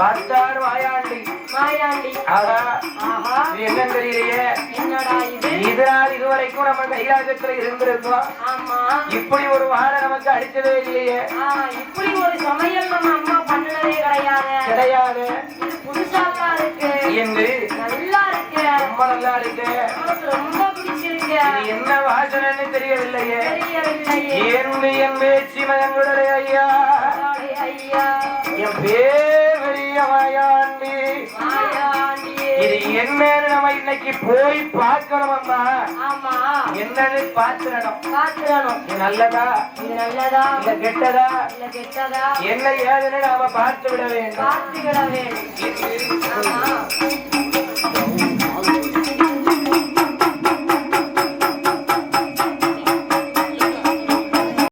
பார்த்தார் மாயாண்டி. ஆஹா, இது என்னன்னு தெரியலையே. இதனால் இதுவரைக்கும் நம்ம கைலாசத்துல இருந்திருக்கோம். இப்படி ஒரு வாழை நமக்கு அடிச்சதே இல்லையே. இப்படி ஒரு சமையல் நம்ம அம்மா பண்ணதே கிடையாது. புதுசாலாம் இருக்கு. என்று நல்லா இருக்கு. ரொம்ப நல்லா இருக்கு. ரொம்ப பிடிச்சிருக்கு. என்ன வாசனைன்னு தெரியவில்லையே. என் பேச்சு மகன்களுடைய ஐயா, என் பேர் பெரிய மாயாண்டி. இது என்னன்னு நம்ம இன்னைக்கு போய் பார்க்கணும் அம்மா. என்னன்னு பார்த்துடணும். இது நல்லதா இல்ல கெட்டதா என்ன ஏதுன்னு நாம பார்த்து விட வேண்டும்.